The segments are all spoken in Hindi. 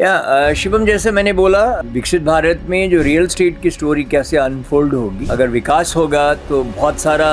शिवम, जैसे मैंने बोला, विकसित भारत में जो रियल एस्टेट की स्टोरी कैसे अनफोल्ड होगी, अगर विकास होगा तो बहुत सारा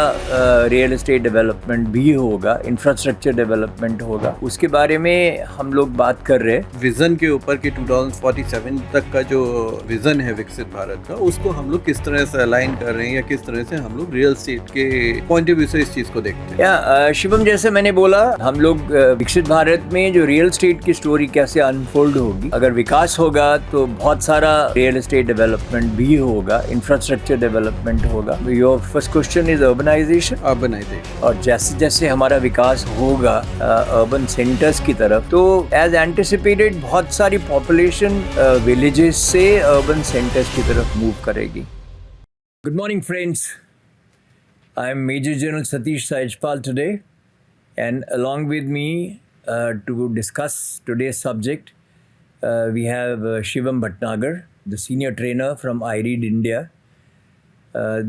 रियल एस्टेट डेवलपमेंट भी होगा, इंफ्रास्ट्रक्चर डेवलपमेंट होगा। उसके बारे में हम लोग बात कर रहे हैं। विजन के ऊपर कि 2047 तक का जो विजन है विकसित भारत का, उसको हम लोग किस तरह से अलाइन कर रहे हैं या किस तरह से हम लोग रियल एस्टेट के पॉइंट ऑफ व्यू से इस चीज को देखते हैं। शिवम, जैसे मैंने बोला, हम लोग विकसित भारत में जो रियल एस्टेट की स्टोरी कैसे अनफोल्ड होगी, अगर विकास होगा तो बहुत सारा रियल एस्टेट डेवलपमेंट भी होगा, इंफ्रास्ट्रक्चर डेवलपमेंट होगा। Your first question is urbanisation. और जैसे जैसे हमारा विकास होगा अर्बन सेंटर्स की तरफ, तो एज एंटिसिपेटेड बहुत सारी पॉपुलेशन विलेजेस से अर्बन सेंटर्स की तरफ मूव करेगी। Good morning friends, I am Major General Satish Saijpal today, and along with me to discuss today's subject, we have Shivam Bhatnagar, the senior trainer from iRead India.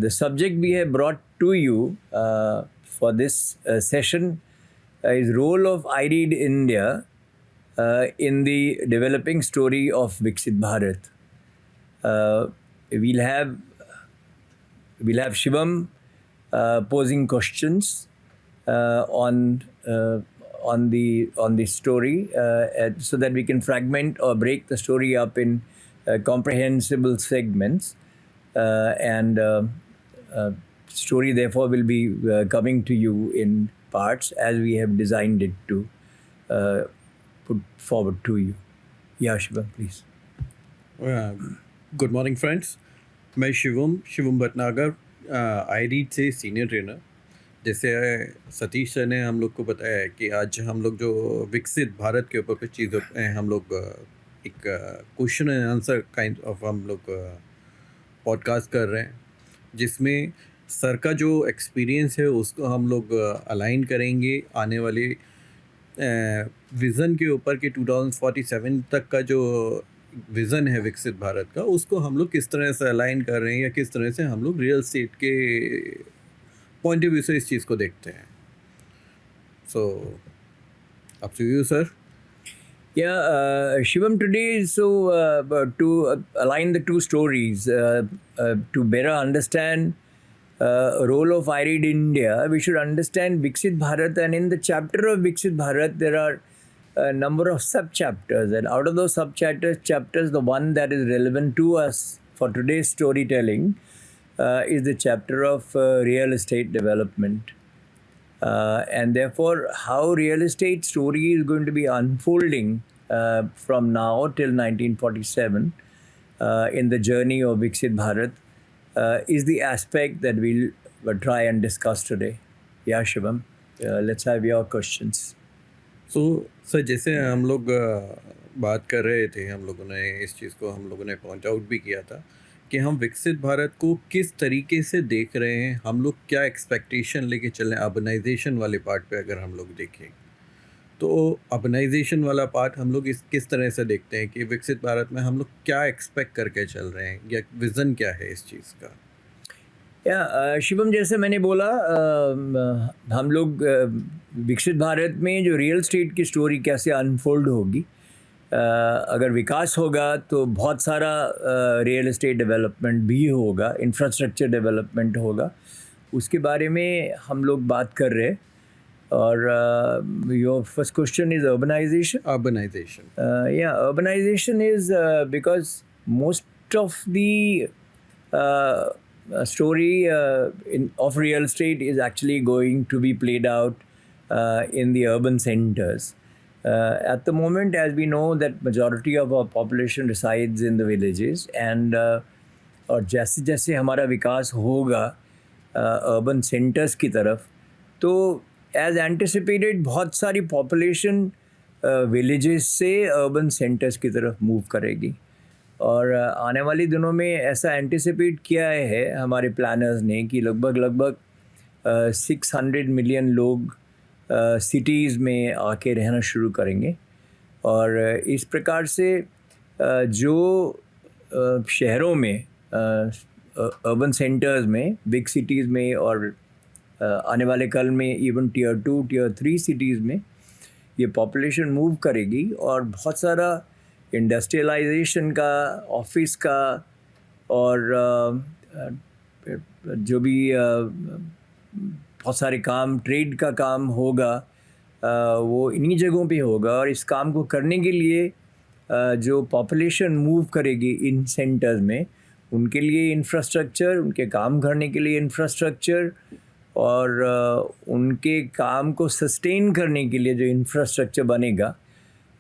The subject we have brought to you for this session is role of iRead India in the developing story of Viksit Bharat. We'll have Shivam posing questions on the story, so that we can fragment or break the story up in comprehensible segments, and story therefore will be coming to you in parts as we have designed it to put forward to you. Yeah, Shivam, please. Good morning friends, मैं शिवम भटनागर, iRead से सीनियर ट्रेनर। जैसे सतीश सर ने हम लोग को बताया है कि आज हम लोग जो विकसित भारत के ऊपर कुछ चीज़ें हम लोग एक question and answer kind of हम लोग पॉडकास्ट कर रहे हैं, जिसमें सर का जो एक्सपीरियंस है उसको हम लोग अलाइन करेंगे आने वाले विज़न के ऊपर कि 2047 तक का जो विज़न है विकसित भारत का, उसको हम लोग किस तरह से अलाइन कर रहे हैं या किस तरह से हम लोग रियल एस्टेट के पॉइंट ऑफ व्यू से इस चीज़ को देखते हैं। So up to you sir. Shivam, today, to align the two stories, to better understand role of iRead India, we should understand Viksit Bharat, and in the chapter of Viksit Bharat, there are a number of sub-chapters, and out of those sub-chapters, the one that is relevant to us for today's storytelling is the chapter of real estate development. And therefore, how real estate story is going to be unfolding from now till 1947 in the journey of Viksit Bharat is the aspect that we'll try and discuss today. Yeah, Shivam, let's have your questions. So sir, जैसे हम लोग बात कर रहे थे, हम लोगों ने इस चीज़ को हम लोगों ने पॉइंट आउट भी किया था कि हम विकसित भारत को किस तरीके से देख रहे हैं, हम लोग क्या एक्सपेक्टेशन लेके चल रहे हैं। अर्बनाइजेशन वाले पार्ट पे अगर हम लोग देखें तो अर्बनाइजेशन वाला पार्ट हम लोग किस तरह से देखते हैं कि विकसित भारत में हम लोग क्या एक्सपेक्ट करके चल रहे हैं या विज़न क्या है इस चीज़ का। शिवम, जैसे मैंने बोला, हम लोग विकसित भारत में जो रियल एस्टेट की स्टोरी कैसे अनफोल्ड होगी, अगर विकास होगा तो बहुत सारा रियल एस्टेट डेवलपमेंट भी होगा, इंफ्रास्ट्रक्चर डेवलपमेंट होगा। उसके बारे में हम लोग बात कर रहे हैं। और your first question is urbanisation. Urbanisation is because most of the story of real estate is actually going to be played out in the urban centers. At the moment, as we know, that majority of our population resides in the villages, and और जैसे जैसे हमारा विकास होगा urban centers की तरफ, तो as anticipated बहुत सारी population villages से urban centers की तरफ move करेगी। और आने वाले दिनों में ऐसा एंटिसिपेट किया है हमारे प्लानर्स ने कि लगभग 600 मिलियन लोग सिटीज़ में आके रहना शुरू करेंगे। और इस प्रकार से जो शहरों में, अर्बन सेंटर्स में, बिग सिटीज़ में, और आने वाले कल में इवन टियर 2 टियर 3 सिटीज़ में ये पॉपुलेशन मूव करेगी और बहुत सारा इंडस्ट्रियलाइजेशन का, ऑफिस का, और जो भी बहुत सारे काम, ट्रेड का काम होगा, वो इन्हीं जगहों पे होगा। और इस काम को करने के लिए जो पॉपुलेशन मूव करेगी इन सेंटर्स में, उनके लिए इंफ्रास्ट्रक्चर, उनके काम करने के लिए इंफ्रास्ट्रक्चर, और उनके काम को सस्टेन करने के लिए जो इंफ्रास्ट्रक्चर बनेगा,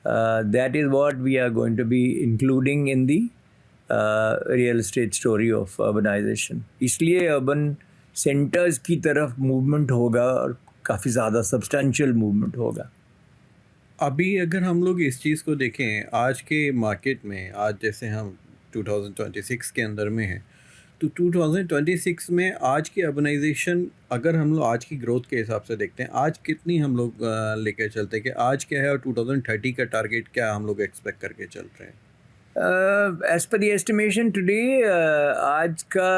that is what we are going to be including in the real estate story of urbanisation. इसलिए अर्बन सेंटर्स की तरफ मूवमेंट होगा और काफ़ी ज़्यादा सब्सटेंशियल मूवमेंट होगा। अभी अगर हम लोग इस चीज़ को देखें आज के मार्केट में, आज जैसे हम 2026 के अंदर में हैं, तो 2026 में आज की अर्बनाइजेशन अगर हम लोग आज की ग्रोथ के हिसाब से देखते हैं, आज कितनी हम लोग लेकर चलते हैं कि आज क्या है, और 2030 का टारगेट क्या हम लोग एक्सपेक्ट करके चल रहे हैं? As per the estimation today, आज का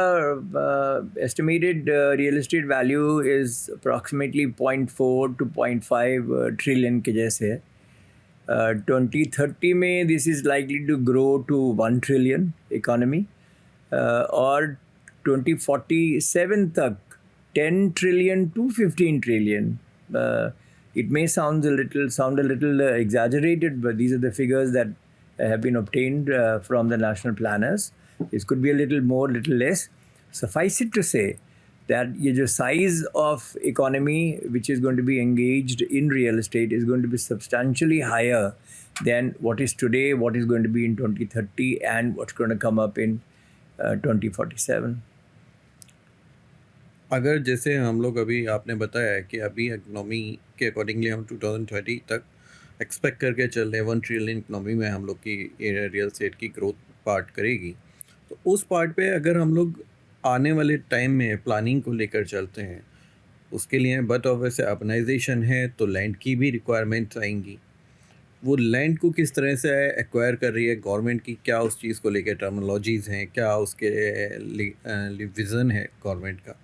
estimated real estate value is approximately 0.4 to 0.5 trillion के जैसे है। 2030 में this is likely to grow to 1 trillion economy, और 2047 तक 10 trillion to 15 trillion. It may sound a little exaggerated, but these are the figures that have been obtained from the national planners. This could be a little more, little less. Suffice it to say that ये जो size of economy which is going to be engaged in real estate is going to be substantially higher than what is today, what is going to be in 2030, and what's going to come up in 2047. अगर जैसे हम लोग अभी आपने बताया है कि अभी इकोनॉमी के अकॉर्डिंगली हम 2030 तक एक्सपेक्ट करके चल रहे हैं 1 ट्रिलियन इकनॉमी में हम लोग की रियल एस्टेट की ग्रोथ पार्ट करेगी, तो उस पार्ट पे अगर हम लोग आने वाले टाइम में प्लानिंग को लेकर चलते हैं, उसके लिए बट ऑब्वियस अर्बनाइजेशन है तो लैंड की भी रिक्वायरमेंट्स आएंगी। वो लैंड को किस तरह से एक्वायर कर रही है गवर्नमेंट की, क्या उस चीज़ को लेकर टर्मिनोलॉजीज़ हैं, क्या उसके विज़न है गवर्नमेंट का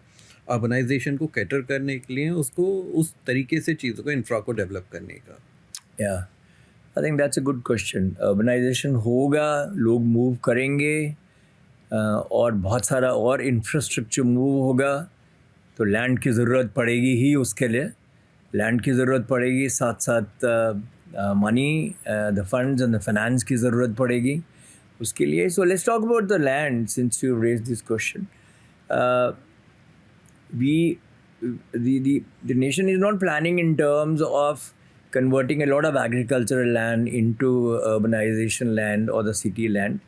अर्बनाइजेशन को कैटर करने के लिए, उसको उस तरीके से चीज़ों को इंफ्रा को डेवलप करने का? Yeah, I think that's a good question. Urbanization होगा, लोग मूव करेंगे, और बहुत सारा और इंफ्रास्ट्रक्चर मूव होगा, तो लैंड की ज़रूरत पड़ेगी ही उसके लिए। लैंड की ज़रूरत पड़ेगी, साथ साथ money, the funds and the finance की ज़रूरत पड़ेगी उसके लिए। So let's talk about the land since you raised this question. The nation is not planning in terms of converting a lot of agricultural land into urbanization land or the city land.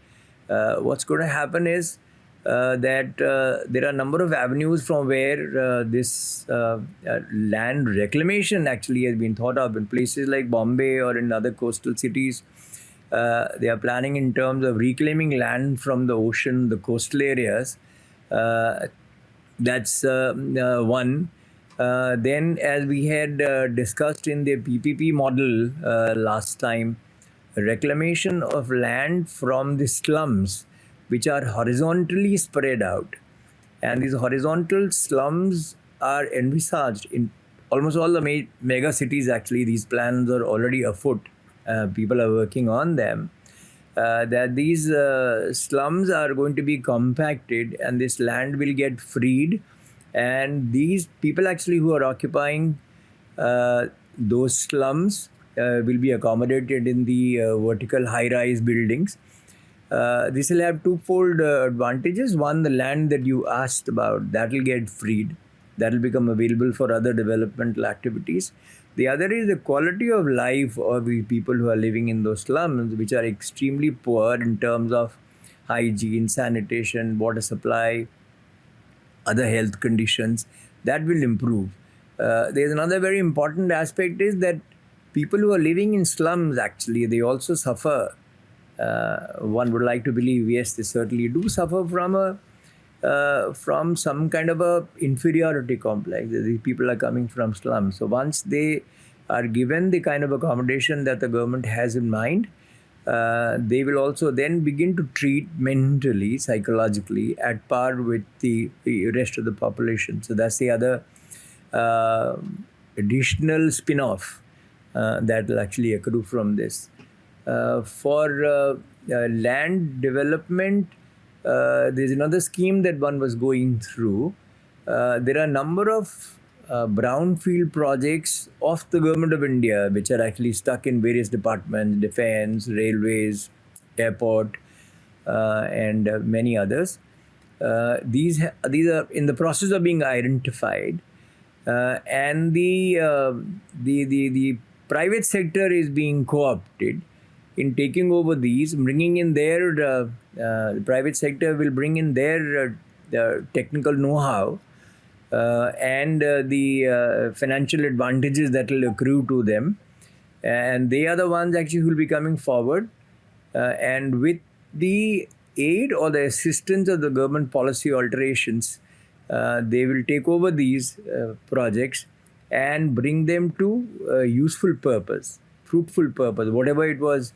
What's going to happen is that there are a number of avenues from where this land reclamation actually has been thought of in places like Bombay or in other coastal cities. They are planning in terms of reclaiming land from the ocean, the coastal areas. That's one. Then, as we had discussed in the PPP model last time, reclamation of land from the slums which are horizontally spread out. And these horizontal slums are envisaged in almost all the mega cities. Actually, these plans are already afoot. People are working on them. That these slums are going to be compacted and this land will get freed, and these people actually who are occupying those slums will be accommodated in the vertical high-rise buildings. This will have twofold advantages. One, the land that you asked about, that will get freed. That will become available for other developmental activities. The other is the quality of life of the people who are living in those slums, which are extremely poor in terms of hygiene, sanitation, water supply, other health conditions. That will improve. There's another very important aspect is that people who are living in slums, actually, they also suffer. One would like to believe, yes, they certainly do suffer from some kind of a inferiority complex. These people are coming from slums. So once they are given the kind of accommodation that the government has in mind, they will also then begin to treat mentally, psychologically at par with the rest of the population. So that's the other additional spin-off that will actually accrue from this. For land development, there's another scheme that one was going through. There are a number of brownfield projects of the government of India which are actually stuck in various departments, defense, railways, airport, and many others. These are in the process of being identified, and the private sector is being co-opted in taking over these, bringing in their the private sector will bring in their technical know-how and the financial advantages that will accrue to them, and they are the ones actually who will be coming forward, and with the aid or the assistance of the government policy alterations, they will take over these projects and bring them to useful purpose, fruitful purpose, whatever it was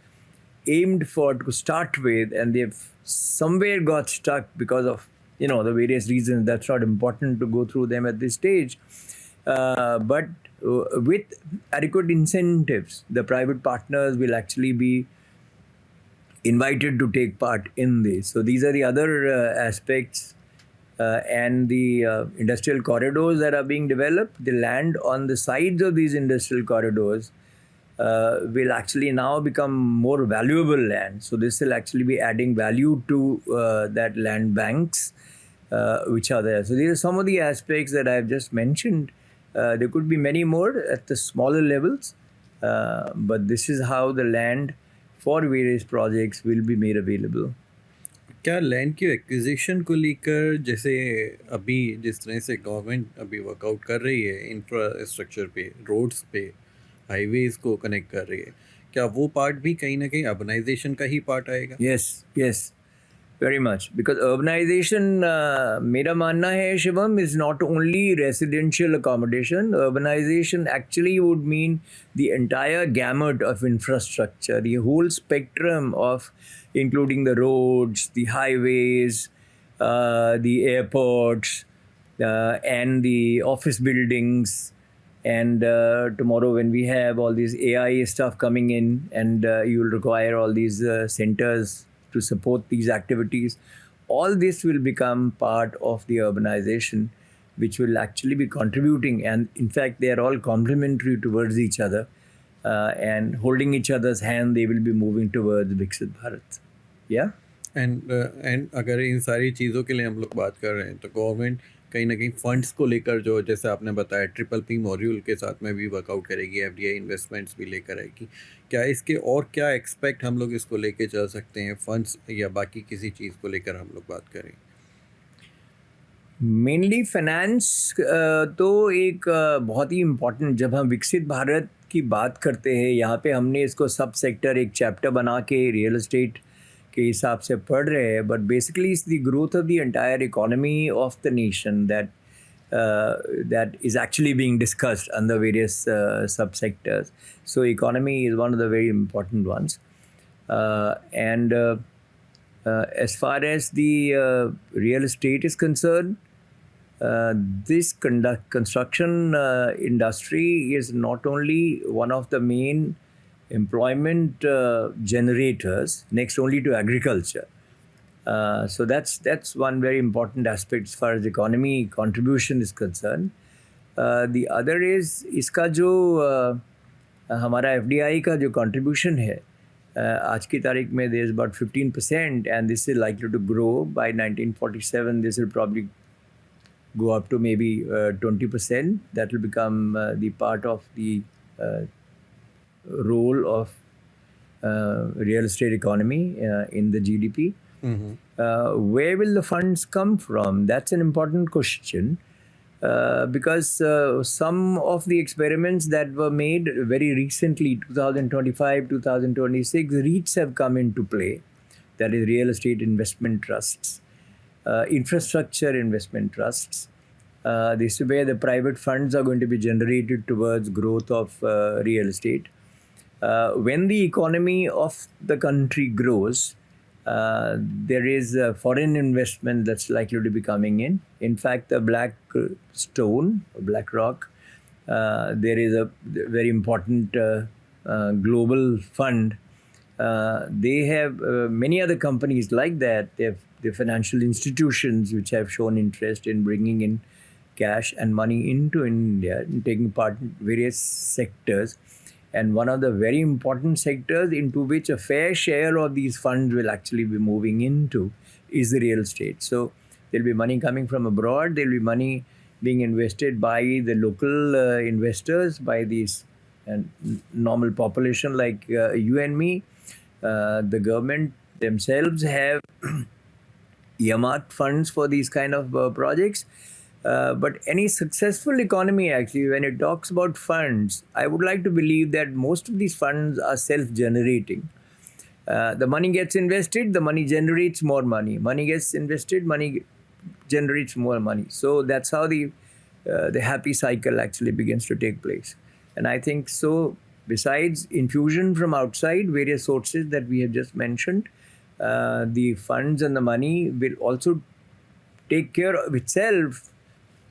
aimed for to start with, and they've somewhere got stuck because of the various reasons. That's not important to go through them at this stage, but with adequate incentives, the private partners will actually be invited to take part in this. So these are the other aspects, and the industrial corridors that are being developed. The land on the sides of these industrial corridors will actually now become more valuable land. So this will actually be adding value to that land banks which are there. So these are some of the aspects that I've just mentioned. There could be many more at the smaller levels, but this is how the land for various projects will be made available. क्या लैंड की एक्विजिशन को लेकर, जैसे अभी जिस तरह से गवर्नमेंट अभी वर्कआउट कर रही है इंफ्रास्ट्रक्चर पे, रोड्स पे, हाईवेज को कनेक्ट कर रही है, क्या वो पार्ट भी कहीं ना कहीं अर्बनाइजेशन का ही पार्ट आएगा? Yes, very much. Because urbanization, मेरा मानना है Shivam, is not only residential accommodation. Urbanization actually would mean the entire gamut of infrastructure, the whole spectrum of including the roads, the highways, the airports, and the office buildings. And tomorrow when we have all these AI stuff coming in, and you will require all these centers to support these activities, all this will become part of the urbanization, which will actually be contributing. And in fact, they are all complementary towards each other, and holding each other's hand, they will be moving towards Viksit Bharat. Yeah. And अगर इन सारी चीज़ों के लिए हम लोग बात कर रहे हैं, तो गवर्नमेंट कहीं ना कहीं फंड्स को लेकर, जो जैसे आपने बताया PPP मॉड्यूल के साथ में भी वर्कआउट करेगी, FDI इन्वेस्टमेंट्स भी लेकर आएगी, क्या इसके और क्या एक्सपेक्ट हम लोग इसको लेके चल सकते हैं, फंड्स या बाकी किसी चीज़ को लेकर हम लोग बात करें? मेनली फाइनेंस तो एक बहुत ही इम्पोर्टेंट, जब हम विकसित भारत की बात करते हैं, यहाँ पे हमने इसको सब सेक्टर एक चैप्टर बना के रियल एस्टेट के हिसाब से पढ़ रहे हैं, but basically it's the growth of the entire economy of the nation that is actually being discussed under various subsectors. So economy is one of the very important ones, and as far as the real estate is concerned, this construction industry is not only one of the main employment generators, next only to agriculture. So that's one very important aspect as far as economy contribution is concerned. The other is इसका जो हमारा FDI का जो contribution है, आज की तारीख में there is about 15%, and this is likely to grow. By 1947 this will probably go up to maybe 20%. That will become the part of the role of real estate economy in the GDP. Where will the funds come from? That's an important question, because some of the experiments that were made very recently, 2025, 2026, REITs have come into play. That is real estate investment trusts, infrastructure investment trusts. This is where the private funds are going to be generated towards growth of real estate. When the economy of the country grows, there is foreign investment that's likely to be coming in. In fact, the Blackstone, BlackRock, there is a very important global fund They have many other companies like that. They have the financial institutions which have shown interest in bringing in cash and money into India and taking part in various sectors. And one of the very important sectors into which a fair share of these funds will actually be moving into is the real estate. So there'll be money coming from abroad, there'll be money being invested by the local investors, by these normal population like you and me. The government themselves have earmarked funds for these kind of projects. But any successful economy, actually, when it talks about funds, I would like to believe that most of these funds are self-generating. The money gets invested, the money generates more money. Money gets invested, money generates more money. So that's how the happy cycle actually begins to take place. And I think so. Besides infusion from outside, various sources that we have just mentioned, the funds and the money will also take care of itself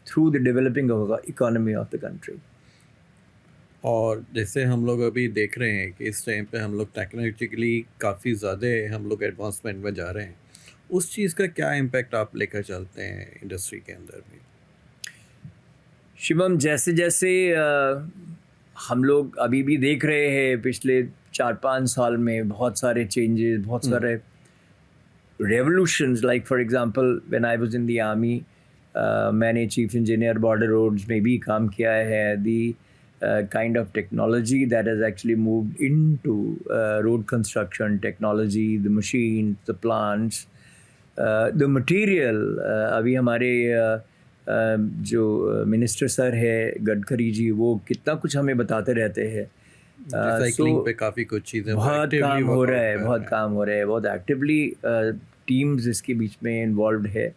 through the developing of economy of the country. और जैसे हम लोग अभी देख रहे हैं कि इस टाइम पे हम लोग टेक्नोलॉजिकली काफ़ी ज़्यादा हम लोग एडवांसमेंट में जा रहे हैं, उस चीज़ का क्या इम्पैक्ट आप लेकर चलते हैं इंडस्ट्री के अंदर भी? शिवम, जैसे जैसे हम लोग अभी भी देख रहे हैं पिछले 4-5 साल में बहुत सारे चेंजेस, बहुत सारे revolutions. Like for example, when I was in the army, मैंने चीफ इंजीनियर बॉर्डर रोड्स में भी काम किया है. The kind of technology that has actually moved into road construction technology, the machines, the plants, the material. अभी हमारे जो मिनिस्टर सर है गडकरी जी, वो कितना कुछ हमें बताते रहते हैं. रिसाइकलिंग पे काफ़ी कुछ चीज़ें बहुत काम हो रहा है, बहुत काम हो रहा है, बहुत एक्टिवली टीम्स इसके बीच में इन्वॉल्व है.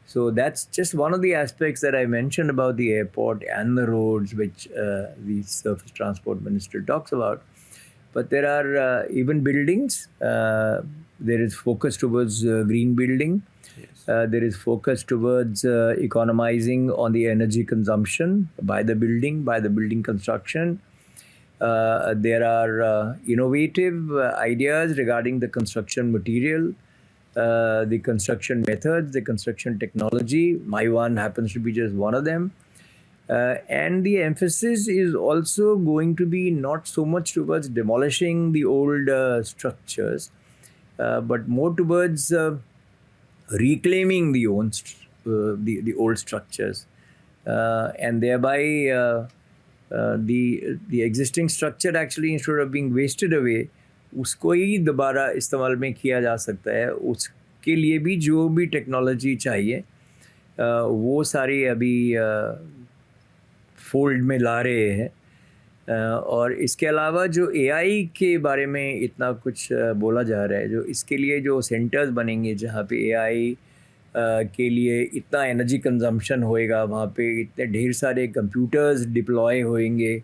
So that's just one of the aspects that I mentioned about the airport and the roads, which the Surface Transport Minister talks about. But there are even buildings. There is focus towards green building. Yes. There is focus towards economizing on the energy consumption by the building construction. There are innovative ideas regarding the construction material, the construction methods, the construction technology. My one happens to be just one of them. And the emphasis is also going to be not so much towards demolishing the old structures, but more towards reclaiming the old structures, and thereby the existing structure actually, instead of being wasted away, उसको ही दोबारा इस्तेमाल में किया जा सकता है. उसके लिए भी जो भी टेक्नोलॉजी चाहिए वो सारी अभी फोल्ड में ला रहे हैं. और इसके अलावा जो एआई के बारे में इतना कुछ बोला जा रहा है, जो इसके लिए जो सेंटर्स बनेंगे जहाँ पे एआई के लिए इतना एनर्जी कंजम्पशन होएगा, वहाँ पे इतने ढेर सारे कंप्यूटर्स डिप्लॉय होएंगे,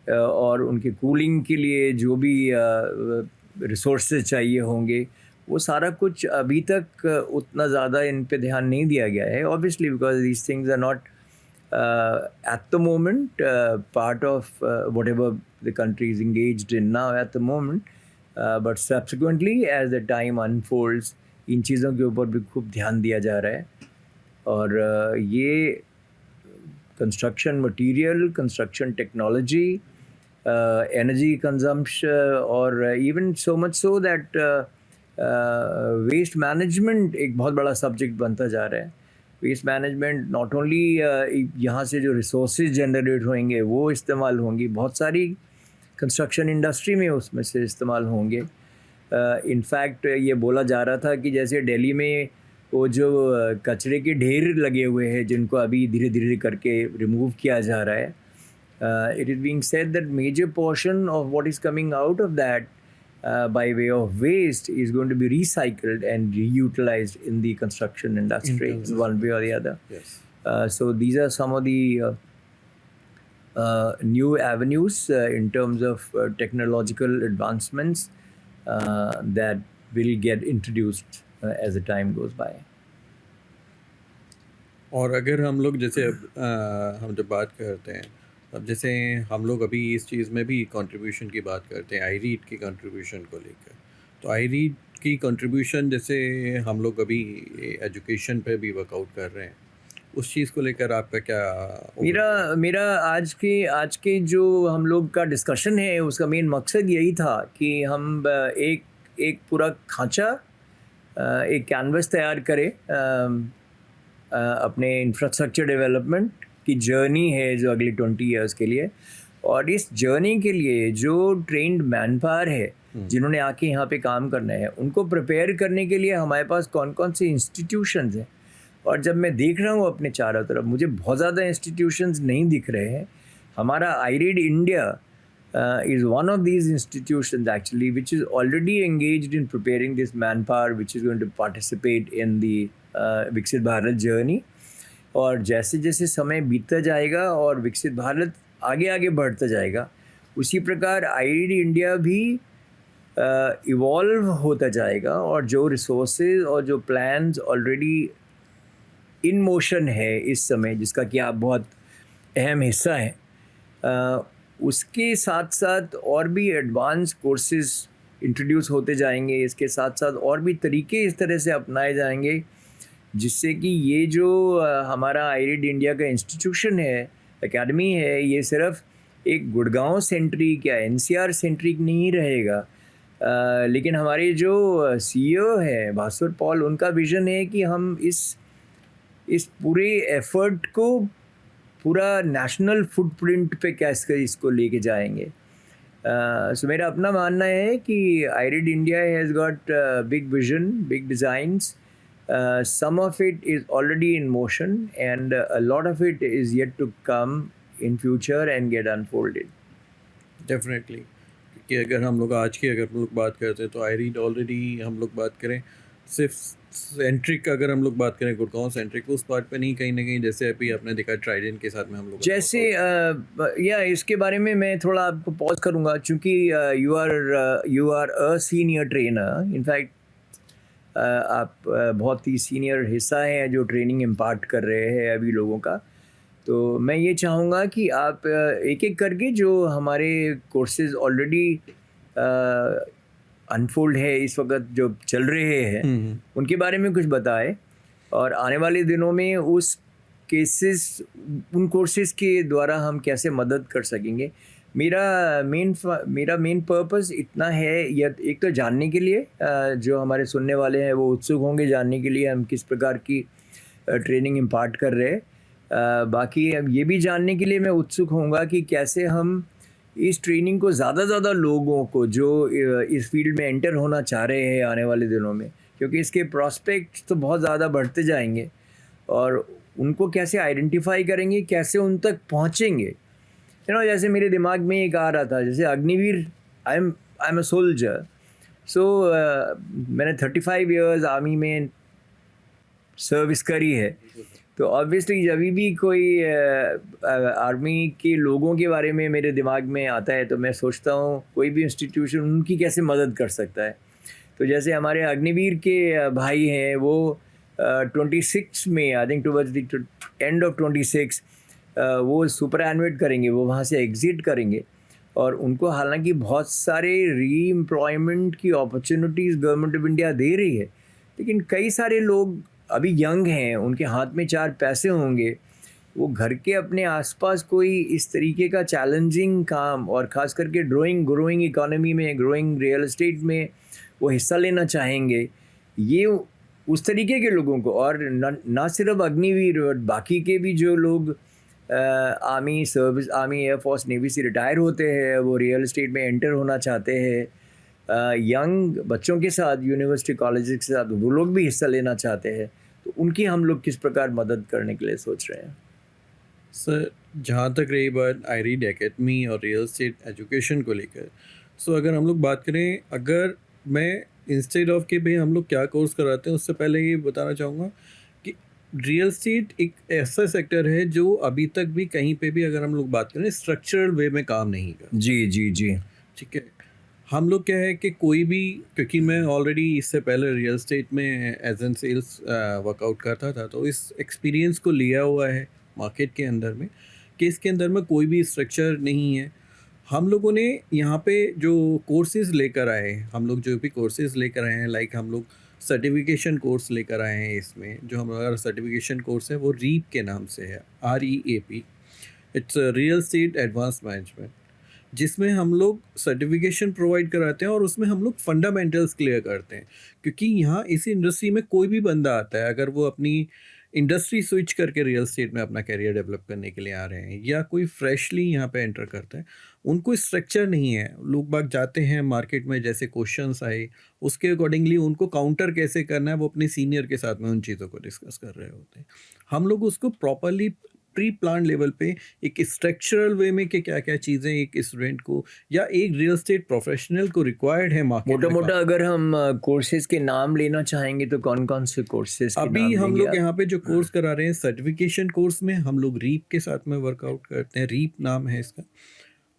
और उनके कूलिंग के लिए जो भी रिसोर्सेज चाहिए होंगे, वो सारा कुछ अभी तक उतना ज़्यादा इन पे ध्यान नहीं दिया गया है. Obviously because these things are not at the moment part of whatever the country is engaged in now at the moment, but subsequently as the time unfolds, इन चीज़ों के ऊपर भी खूब ध्यान दिया जा रहा है. और ये construction material, construction technology, energy consumption, और even so much so that waste management एक बहुत बड़ा सब्जेक्ट बनता जा रहा है. वेस्ट मैनेजमेंट नॉट ओनली यहाँ से जो रिसोर्सेज जनरेट होंगे वो इस्तेमाल होंगी, बहुत सारी कंस्ट्रक्शन इंडस्ट्री में उसमें से इस्तेमाल होंगे. इनफैक्ट ये बोला जा रहा था कि जैसे दिल्ली में वो जो कचरे के ढेर लगे हुए हैं जिनको अभी धीरे धीरे करके रिमूव किया जा रहा है, it is being said that major portion of what is coming out of that by way of waste is going to be recycled and reutilized in the construction industry in one way or the other. Yes. So these are some of the new avenues in terms of technological advancements that will get introduced as the time goes by. और अगर हम लोग जैसे हम जब बात करते हैं, अब जैसे हम लोग अभी इस चीज़ में भी कंट्रीब्यूशन की बात करते हैं, आई रीड की कंट्रीब्यूशन को लेकर, तो आई रीड की कंट्रीब्यूशन, जैसे हम लोग अभी एजुकेशन पे भी वर्कआउट कर रहे हैं, उस चीज़ को लेकर आपका क्या मेरा opinion है? मेरा आज के जो हम लोग का डिस्कशन है उसका मेन मकसद यही था कि हम एक एक पूरा खांचा, एक कैनवस तैयार करें, अपने इंफ्रास्ट्रक्चर डेवलपमेंट की जर्नी है जो अगले 20 इयर्स के लिए। और इस जर्नी के लिए जो ट्रेंड मैन पावर है जिन्होंने आके यहाँ पे काम करना है, उनको प्रिपेयर करने के लिए हमारे पास कौन कौन से इंस्टीट्यूशंस हैं। और जब मैं देख रहा हूँ अपने चारों तरफ, मुझे बहुत ज़्यादा इंस्टीट्यूशंस नहीं दिख रहे हैं। हमारा आईरीड India is one of these institutions actually which is already engaged in preparing this manpower which is going to participate in the विकसित भारत जर्नी। और जैसे जैसे समय बीतता जाएगा और विकसित भारत आगे आगे बढ़ता जाएगा, उसी प्रकार आईरीड इंडिया भी इवॉल्व होता जाएगा। और जो रिसोर्सेज और जो प्लान्स ऑलरेडी इन मोशन है इस समय, जिसका कि आप बहुत अहम हिस्सा हैं, उसके साथ साथ और भी एडवांस कोर्सेज इंट्रोड्यूस होते जाएंगे। इसके साथ साथ और भी तरीके इस तरह से अपनाए जाएंगे जिससे कि ये जो हमारा आईरीड इंडिया का इंस्टीट्यूशन है, एकेडमी है, ये सिर्फ एक गुड़गांव सेंट्रिक या एनसीआर सेंट्रिक नहीं रहेगा। लेकिन हमारे जो सीईओ है भास्वर पॉल, उनका विज़न है कि हम इस पूरे एफर्ट को पूरा नेशनल फुटप्रिंट पे कैसे इसको लेके जाएंगे। सो मेरा अपना मानना है कि आईरीड India has got big vision, big designs. Some of it is already in motion and a lot of it is yet to come in future and get unfolded. Definitely, क्योंकि अगर हम लोग आज की अगर हम लोग बात करते हैं तो आई रीड ऑलरेडी हम लोग बात करें सिर्फ सेंट्रिक, अगर हम लोग बात करें गुड़गांव सेंट्रिक, उस पार्ट पे नहीं, कहीं ना कहीं जैसे अभी आपने देखा ट्राइडेंट के साथ में हम लोग जैसे या इसके बारे में मैं थोड़ा आपको पॉज करूँगा क्योंकि you are a senior trainer. In fact आप बहुत ही सीनियर हिस्सा हैं जो ट्रेनिंग इम्पार्ट कर रहे हैं अभी लोगों का। तो मैं ये चाहूँगा कि आप एक एक करके जो हमारे कोर्सेज ऑलरेडी अनफोल्ड है इस वक्त, जो चल रहे हैं, उनके बारे में कुछ बताएं और आने वाले दिनों में उन कोर्सेज के द्वारा हम कैसे मदद कर सकेंगे। मेरा मेन पर्पस इतना है, या एक तो जानने के लिए, जो हमारे सुनने वाले हैं वो उत्सुक होंगे जानने के लिए हम किस प्रकार की ट्रेनिंग इम्पार्ट कर रहे हैं। बाकी ये भी जानने के लिए मैं उत्सुक होऊंगा कि कैसे हम इस ट्रेनिंग को ज़्यादा लोगों को जो इस फील्ड में एंटर होना चाह रहे हैं आने वाले दिनों में, क्योंकि इसके प्रॉस्पेक्ट्स तो बहुत ज़्यादा बढ़ते जाएंगे, और उनको कैसे आइडेंटिफाई करेंगे, कैसे उन तक पहुँचेंगे। जैसे मेरे दिमाग में एक आ रहा था, जैसे Agniveer, I am a soldier. So मैंने 35 इयर्स आर्मी में सर्विस करी है। तो ऑब्वियसली जब भी कोई आर्मी के लोगों के बारे में मेरे दिमाग में आता है तो मैं सोचता हूँ कोई भी इंस्टीट्यूशन उनकी कैसे मदद कर सकता है। तो जैसे हमारे अग्निवीर के भाई हैं, वो 26 में, I think towards the end of 26, वो सुपर एनुएट करेंगे, वो वहाँ से एग्ज़िट करेंगे। और उनको हालांकि बहुत सारे री एम्प्लॉयमेंट की अपॉर्चुनिटीज़ गवर्नमेंट ऑफ इंडिया दे रही है, लेकिन कई सारे लोग अभी यंग हैं, उनके हाथ में 4 पैसे होंगे, वो घर के अपने आसपास कोई इस तरीके का चैलेंजिंग काम, और ख़ास करके ग्रोइंग इकोनॉमी में, ग्रोइंग रियल एस्टेट में वो हिस्सा लेना चाहेंगे। ये उस तरीके के लोगों को, और ना सिर्फ अग्निवीर, बाकी के भी जो लोग army service, army, air force, navy से रिटायर होते हैं, वो रियल एस्टेट में एंटर होना चाहते हैं, यंग बच्चों के साथ, यूनिवर्सिटी कॉलेज के साथ वो लोग भी हिस्सा लेना चाहते हैं। तो उनकी हम लोग किस प्रकार मदद करने के लिए सोच रहे हैं। सर, जहाँ तक रही बात आई रीड एकेडमी और रियल एस्टेट एजुकेशन को लेकर, सो अगर हम लोग बात करें, अगर मैं इंस्टेड ऑफ कि भाई हम लोग क्या कोर्स कराते हैं, उससे पहले ये बताना चाहूँगा कि रियल एस्टेट एक ऐसा सेक्टर है जो अभी तक भी कहीं पे भी अगर हम लोग बात करें स्ट्रक्चरल वे में काम नहीं कर। जी। ठीक है, हम लोग क्या है कि कोई भी, क्योंकि मैं ऑलरेडी इससे पहले रियल एस्टेट में एज एन सेल्स वर्कआउट करता था, तो इस एक्सपीरियंस को लिया हुआ है मार्केट के अंदर में कि इसके अंदर में कोई भी स्ट्रक्चर नहीं है। हम लोगों ने यहाँ पे जो कोर्सेज लेकर आए हैं, हम लोग जो भी कोर्सेज लेकर आए हैं, लाइक हम लोग सर्टिफिकेशन कोर्स लेकर आए हैं। इसमें जो हमारा सर्टिफिकेशन कोर्स है वो रीप के नाम से है, REAP। It's real estate advance management, जिसमें हम लोग सर्टिफिकेशन प्रोवाइड कराते हैं और उसमें हम लोग फंडामेंटल्स क्लियर करते हैं। क्योंकि यहाँ इस इंडस्ट्री में कोई भी बंदा आता है, अगर वो अपनी इंडस्ट्री स्विच करके रियल एस्टेट में अपना करियर डेवलप करने के लिए आ रहे हैं, या कोई फ्रेशली यहाँ पे एंटर करता है, उनको स्ट्रक्चर नहीं है। लोग बाग जाते हैं मार्केट में, जैसे क्वेश्चंस आए उसके अकॉर्डिंगली उनको काउंटर कैसे करना है वो अपने सीनियर के साथ में उन चीज़ों को डिस्कस कर रहे होते हैं। हम लोग उसको प्रॉपरली प्री प्लान लेवल पे एक स्ट्रक्चरल वे में कि क्या क्या चीज़ें एक स्टूडेंट को या एक रियल एस्टेट प्रोफेशनल को रिक्वायर्ड है मार्केट मोटा में। मोटा अगर हम कोर्सेज के नाम लेना चाहेंगे तो कौन कौन से कोर्सेज के अभी नाम हम लेंगे लोग आप? यहाँ पे जो कोर्स करा रहे हैं सर्टिफिकेशन कोर्स में, हम लोग रीप के साथ में वर्कआउट करते हैं। रीप नाम है इसका,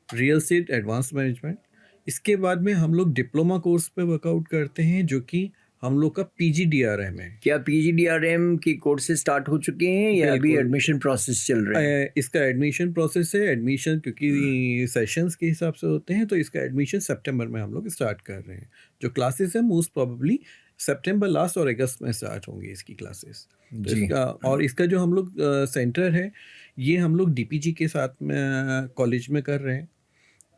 रियल एस्टेट एडवांस मैनेजमेंट। इसके बाद में हम लोग डिप्लोमा कोर्स पे वर्कआउट करते हैं, जो कि हम लोग का PGDRM है। क्या PGDRM के कोर्सेज स्टार्ट हो चुके हैं या अभी बिल्कुल। एडमिशन प्रोसेस चल रहे हैं? इसका एडमिशन प्रोसेस है। एडमिशन क्योंकि सेशंस के हिसाब से होते हैं, तो इसका एडमिशन सितंबर में हम लोग स्टार्ट कर रहे हैं। जो क्लासेस है मोस्ट प्रोबेबली सितंबर लास्ट और अगस्त में स्टार्ट होंगी इसकी क्लासेस। तो जी। इसका जो हम लोग सेंटर है, ये हम लोग DPG के साथ में कॉलेज में कर रहे हैं।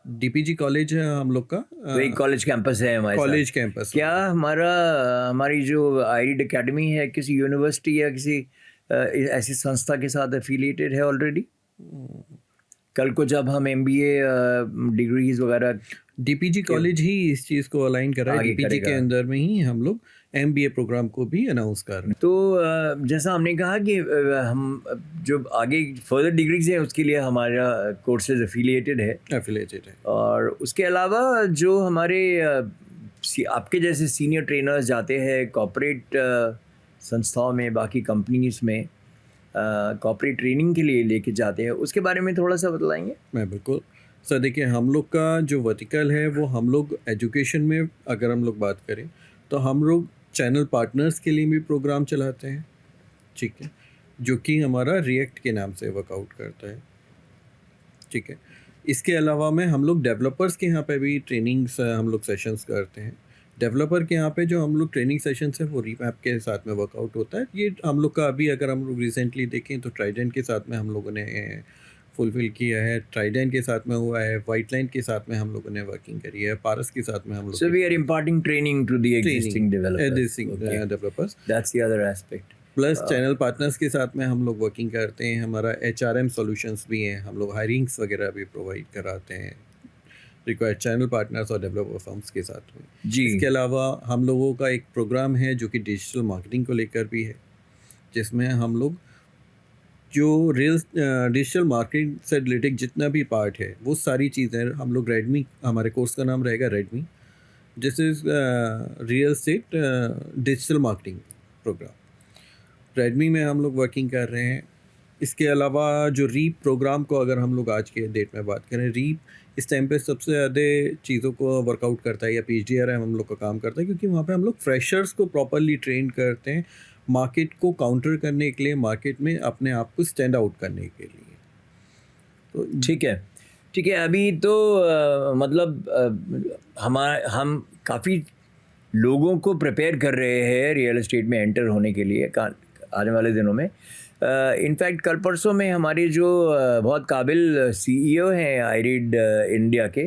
DPG कॉलेज है हम लोग का, तो एक कॉलेज कैंपस है हमारे कॉलेज साथ। कैंपस। क्या हमारी जो आईरिड एकेडमी है किसी यूनिवर्सिटी या किसी ऐसी संस्था के साथ एफिलिएटेड है ऑलरेडी? कल को जब हम MBA डिग्रीज वगैरह DPG कॉलेज ही इस चीज़ को अलाइन कर रहा है। आगे DPG के करेगा। अंदर में ही हम लोग MBA प्रोग्राम को भी अनाउंस कर रहे हैं। तो जैसा हमने कहा कि हम जो आगे फर्दर डिग्रीज हैं उसके लिए हमारा कोर्सेज एफिलिएटेड है, एफिलिएटेड है। और उसके अलावा जो हमारे आपके जैसे सीनियर ट्रेनर्स जाते हैं कॉर्पोरेट संस्थाओं में, बाकी कंपनीज में कॉर्पोरेट ट्रेनिंग के लिए लेके जाते हैं, उसके बारे में थोड़ा सा बतलाएंगे? मैं बिल्कुल सर, देखिए हम लोग का जो वर्टिकल है वो हम लोग एजुकेशन में अगर हम लोग बात करें तो हम लोग चैनल पार्टनर्स के लिए भी प्रोग्राम चलाते हैं, ठीक है, जो कि हमारा रिएक्ट के नाम से वर्कआउट करता है, ठीक है। इसके अलावा में हम लोग डेवलपर्स के यहाँ पे भी ट्रेनिंग्स हम लोग सेशंस करते हैं। डेवलपर के यहाँ पे जो हम लोग ट्रेनिंग सेशंस है वो रीमैप के साथ में वर्कआउट होता है। ये हम लोग का अभी अगर हम लोग रिसेंटली देखें तो ट्राइडेंट के साथ में हम लोगों ने फुलफिल किया है, ट्राइडेंट के साथ में हुआ है, वाइट लाइन के साथ में हम लोगों ने वर्किंग करी है, पारस के साथ में हम लोग So we are imparting training to the existing developers. Okay. Developers That's the other aspect. Plus channel partners के साथ में हम लोग वर्किंग करते हैं। हमारा HRM सॉल्यूशंस भी हैं, हम लोग हायरिंग्स वगैरह भी प्रोवाइड कराते हैं रिक्वायर्ड चैनल पार्टनर्स और डेवलपर फर्म्स के साथ में। जी। इसके अलावा हम लोगों का एक प्रोग्राम है जो कि डिजिटल मार्केटिंग को लेकर भी है, जिसमें हम लोग जो डिजिटल मार्केटिंग से रिलेटेड जितना भी पार्ट है वो सारी चीज़ें हम लोग रेडमी, हमारे कोर्स का नाम रहेगा Redmi, this is real estate digital marketing programme. Redmi में हम लोग वर्किंग कर रहे हैं। इसके अलावा जो रीप प्रोग्राम को अगर हम लोग आज के डेट में बात करें, रीप इस टाइम पे सबसे ज़्यादा चीज़ों को वर्कआउट करता है, या PGDRM हम लोग का काम करता है, क्योंकि वहाँ पे हम लोग फ्रेशर्स को प्रॉपरली ट्रेन करते हैं मार्केट को काउंटर करने के लिए, मार्केट में अपने आप को स्टैंड आउट करने के लिए। तो ठीक है। अभी तो मतलब हम काफ़ी लोगों को प्रिपेयर कर रहे हैं रियल एस्टेट में एंटर होने के लिए आने वाले दिनों में। इनफैक्ट कल परसों में हमारे जो बहुत काबिल CEO हैं आईरिड इंडिया के,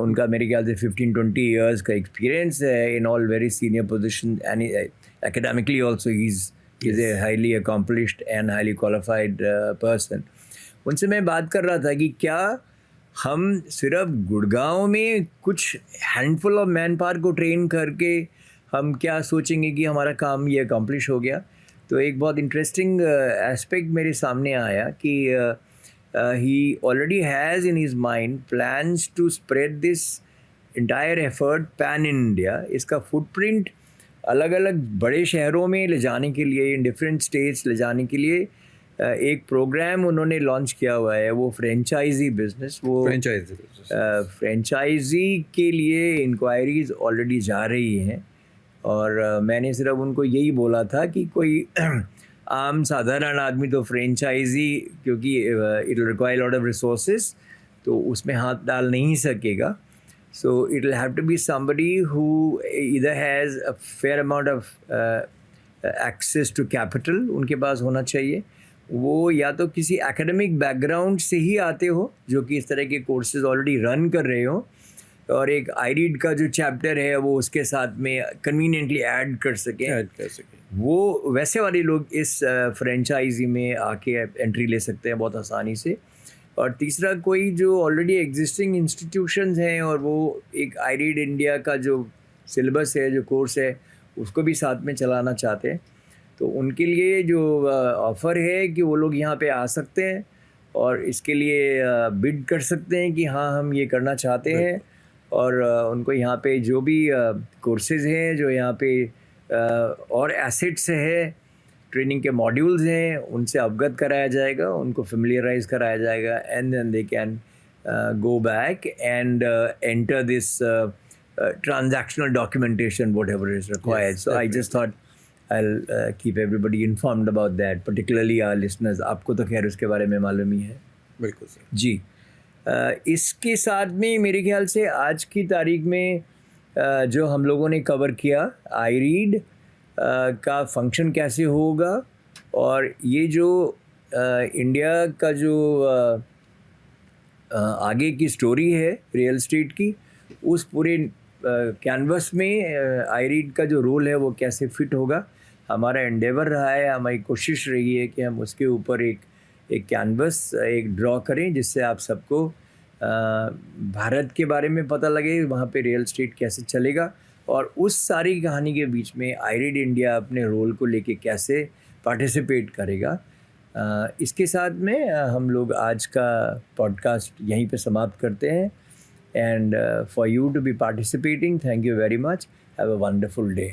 उनका मेरे ख्याल से 15-20 इयर्स का एक्सपीरियंस है in all very senior position, and academically also he's a highly accomplished and highly qualified person. उनसे मैं बात कर रहा था कि क्या हम सिर्फ गुड़गांव में कुछ हैंडफुल ऑफ मैन पावर को ट्रेन करके हम क्या सोचेंगे कि हमारा काम ये अकम्प्लिश हो गया? तो एक बहुत इंटरेस्टिंग एस्पेक्ट मेरे सामने आया कि he already has in his mind plans to spread this entire effort pan India. इसका फुटप्रिंट अलग अलग बड़े शहरों में ले जाने के लिए, इन डिफरेंट स्टेट्स ले जाने के लिए एक प्रोग्राम उन्होंने लॉन्च किया हुआ है, वो फ्रेंचाइजी बिजनेस। वो फ्रेंचाइजी के लिए इंक्वायरीज ऑलरेडी जा रही हैं, और मैंने सिर्फ उनको यही बोला था कि कोई आम साधारण आदमी तो फ्रेंचाइजी, क्योंकि it will require lot of resources, तो उसमें हाथ डाल नहीं सकेगा. So it will have to be somebody who either has a fair amount of access to capital, उनके पास होना चाहिए. वो या तो किसी एकेडमिक बैकग्राउंड से ही आते हो जो कि इस तरह के कोर्सेज ऑलरेडी रन कर रहे हो, और एक आईरीड का जो चैप्टर है वो उसके साथ में कन्वीनियंटली ऐड कर सकें. वो वैसे वाले लोग इस फ्रेंचाइजी में आके एंट्री ले सकते हैं बहुत आसानी से. और तीसरा कोई जो ऑलरेडी एग्जिस्टिंग इंस्टीट्यूशंस हैं और वो एक आईरीड इंडिया का जो सिलेबस है, जो कोर्स है, उसको भी साथ में चलाना चाहते हैं, तो उनके लिए जो ऑफ़र है कि वो लोग यहाँ पे आ सकते हैं और इसके लिए बिड कर सकते हैं कि हाँ हम ये करना चाहते हैं. और उनको यहाँ पे जो भी कोर्सेज़ हैं, जो यहाँ पे और एसेट्स है, ट्रेनिंग के मॉड्यूल्स हैं, उनसे अवगत कराया जाएगा, उनको फेमिलियराइज कराया जाएगा, and then they can go back and enter this transactional documentation, whatever is required. Yes, so I just thought I'll keep everybody informed about that, particularly our listeners. आपको तो खैर उसके बारे में मालूम ही है. बिल्कुल सर जी. इसके साथ में मेरे ख्याल से आज की तारीख में जो हम लोगों ने कवर किया, आईरीड का फंक्शन कैसे होगा, और ये जो इंडिया का जो आगे की स्टोरी है रियल एस्टेट की, उस पूरे कैनवस में आईरीड का जो रोल है वो कैसे फिट होगा, हमारा एंडेवर रहा है, हमारी कोशिश रही है कि हम उसके ऊपर एक कैनवस एक ड्रॉ करें जिससे आप सबको भारत के बारे में पता लगे, वहाँ पे रियल एस्टेट कैसे चलेगा, और उस सारी कहानी के बीच में आईरीड इंडिया अपने रोल को लेके कैसे पार्टिसिपेट करेगा. इसके साथ में हम लोग आज का पॉडकास्ट यहीं पे समाप्त करते हैं. And for you to be participating, thank you very much. Have a wonderful day.